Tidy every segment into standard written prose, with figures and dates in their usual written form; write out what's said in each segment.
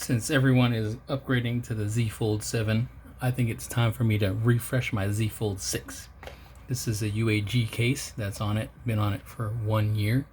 Since everyone is upgrading to the Z Fold 7, I think it's time for me to refresh my Z Fold 6. This is a UAG case that's on it, been on it for 1 year.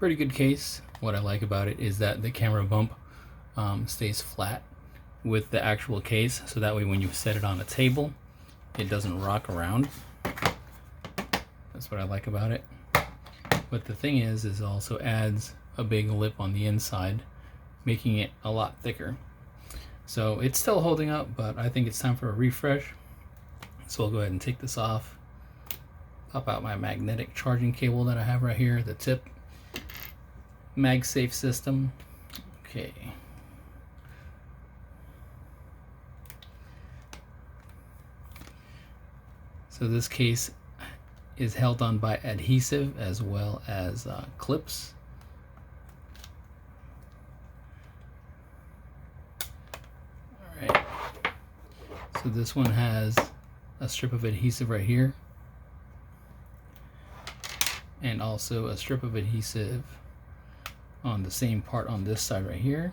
Pretty good case. What I like about it is that the camera bump stays flat with the actual case, so that way when you set it on a table, it doesn't rock around. That's what I like about it. But the thing is it also adds a big lip on the inside, making it a lot thicker. So it's still holding up, but I think it's time for a refresh. So I'll go ahead and take this off, pop out my magnetic charging cable that I have right here at the tip. MagSafe system. Okay. So this case is held on by adhesive as well as clips. Alright, so this one has a strip of adhesive right here, and also a strip of adhesive on the same part on this side right here.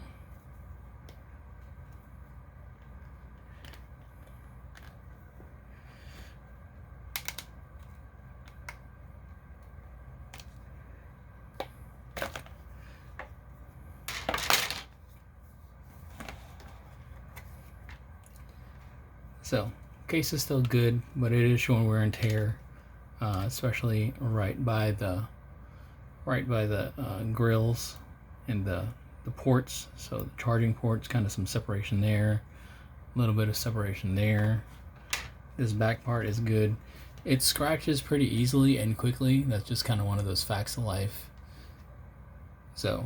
So, case is still good, but it is showing wear and tear, especially right by the grills and the ports. So the charging ports, kind of some separation there, a little bit of separation there. This back part is good. It scratches pretty easily and quickly. That's just kind of one of those facts of life. So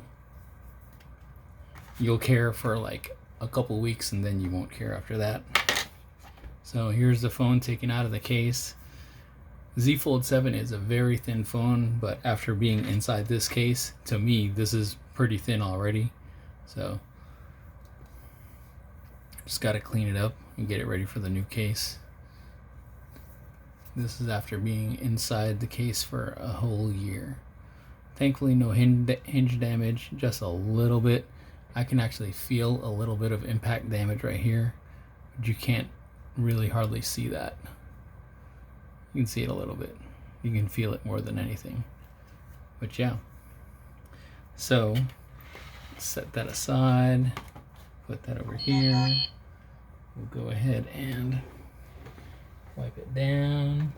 you'll care for like a couple weeks and then you won't care after that. So here's the phone taken out of the case. Z Fold 7 is a very thin phone, but after being inside this case, to me, this is pretty thin already. So just got to clean it up and get it ready for the new case. This is after being inside the case for a whole year. Thankfully, no hinge damage, just a little bit. I can actually feel a little bit of impact damage right here, but you can't really hardly see that. You can see it a little bit. You can feel it more than anything. But yeah. So set that aside. Put that over here. We'll go ahead and wipe it down.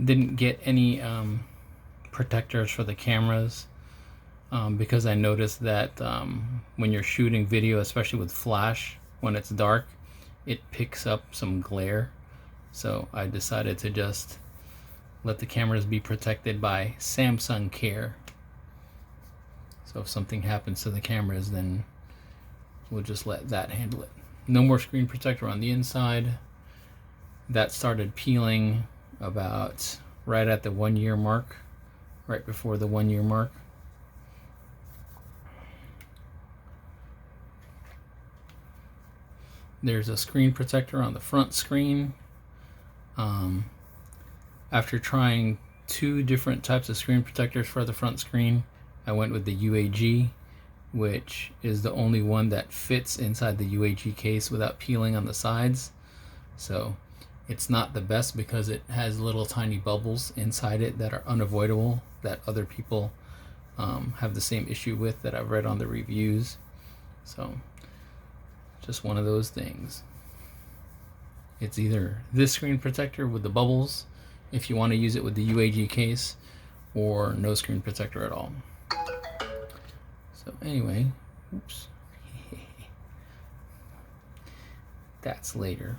Didn't get any protectors for the cameras because I noticed that when you're shooting video, especially with flash, when it's dark, it picks up some glare. So I decided to just let the cameras be protected by Samsung Care. So if something happens to the cameras, then we'll just let that handle it. No more screen protector on the inside. That started peeling about right at the 1 year mark, right before the 1 year mark. There's a screen protector on the front screen. After trying 2 different types of screen protectors for the front screen, I went with the UAG, which is the only one that fits inside the UAG case without peeling on the sides. So it's not the best because it has little tiny bubbles inside it that are unavoidable, that other people have the same issue with that I've read on the reviews. So just one of those things. It's either this screen protector with the bubbles if you want to use it with the UAG case, or no screen protector at all. So anyway, oops. That's later.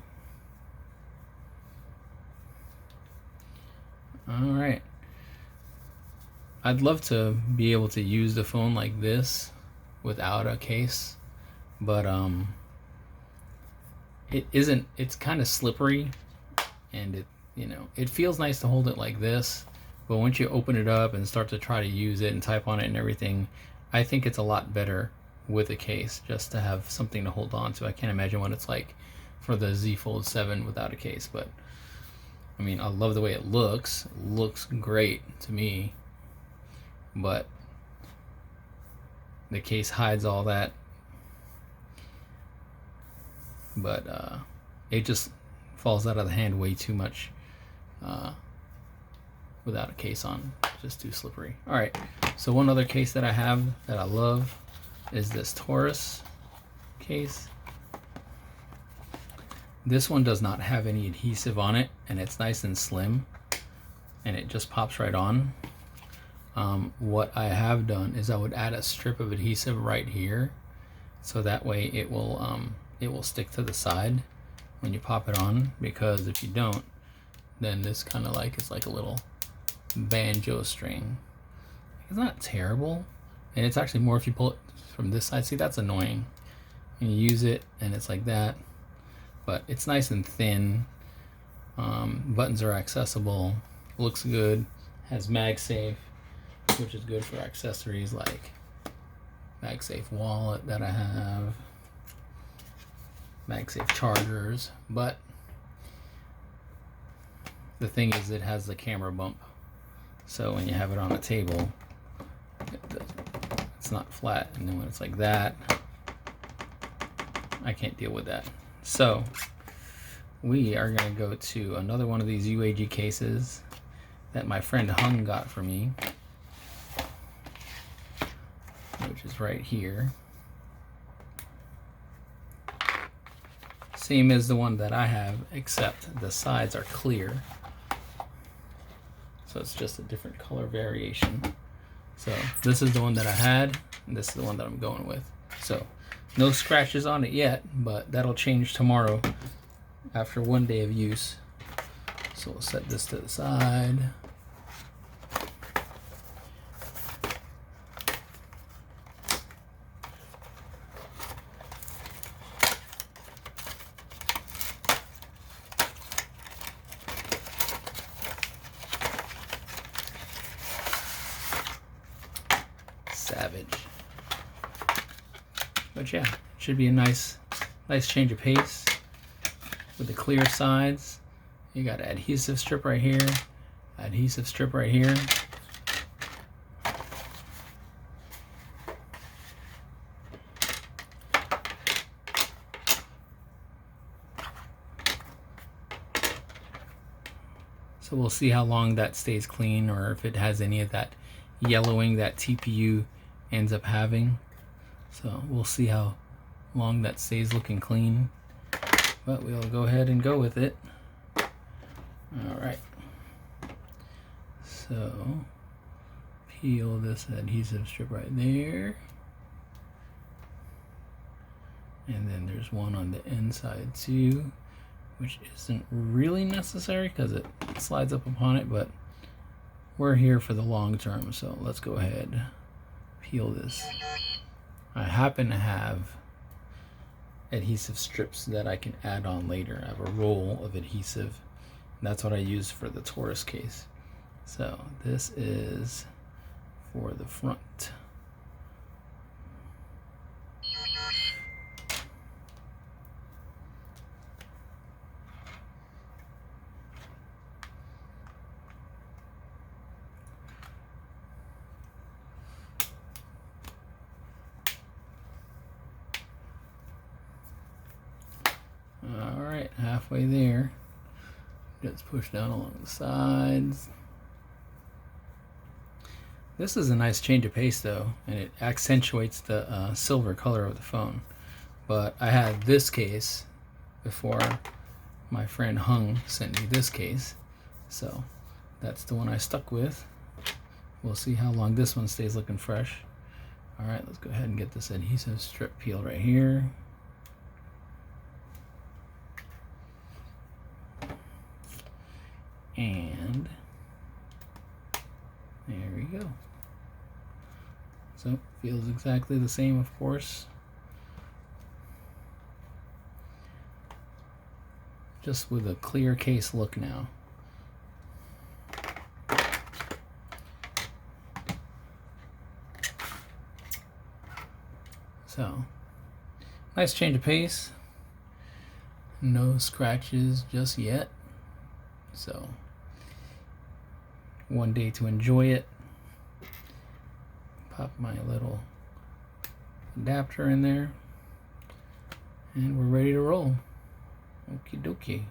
Alright. I'd love to be able to use the phone like this without a case, but it isn't. It's kind of slippery, and it feels nice to hold it like this. But once you open it up and start to try to use it and type on it and everything, I think it's a lot better with a case, just to have something to hold on to. I can't imagine what it's like for the Z Fold 7 without a case, but I mean, I love the way it looks. It looks great to me, but the case hides all that. But it just falls out of the hand way too much without a case on. It's just too slippery. All right, so one other case that I have that I love is this Taurus case. This one does not have any adhesive on it, and it's nice and slim, and it just pops right on. What I have done is I would add a strip of adhesive right here, so that way it will stick to the side when you pop it on, because if you don't, then this kind of like is like a little banjo string. It's not terrible, and it's actually more if you pull it from this side. See, that's annoying. And you use it and it's like that, but it's nice and thin. Buttons are accessible, looks good, has MagSafe, which is good for accessories like MagSafe wallet that I have, MagSafe chargers. But the thing is, it has the camera bump, so when you have it on a table, it's not flat, and then when it's like that, I can't deal with that. So we are going to go to another one of these UAG cases that my friend Hung got for me, which is right here. Same as the one that I have, except the sides are clear. So it's just a different color variation. So this is the one that I had, and this is the one that I'm going with. So no scratches on it yet, but that'll change tomorrow after 1 day of use. So we'll set this to the side. Savage. But yeah, it should be a nice change of pace with the clear sides. You got an adhesive strip right here, adhesive strip right here. So we'll see how long that stays clean, or if it has any of that yellowing that TPU ends up having. So we'll see how long that stays looking clean, but we'll go ahead and go with it. All right, so peel this adhesive strip right there, and then there's one on the inside too, which isn't really necessary because it slides up upon it, but we're here for the long term, so let's go ahead, peel this. I happen to have adhesive strips that I can add on later. I have a roll of adhesive, and that's what I use for the Taurus case. So this is for the front. All right, halfway there. Just push down along the sides. This is a nice change of pace though, and it accentuates the silver color of the phone. But I had this case before my friend Hung sent me this case, so that's the one I stuck with. We'll see how long this one stays looking fresh. All right, let's go ahead and get this adhesive strip peeled right here. And there we go. So feels exactly the same, of course. just with a clear case look now. So, nice change of pace. No scratches just yet. So, one day to enjoy it. Pop my little adapter in there. And we're ready to roll. Okie dokie.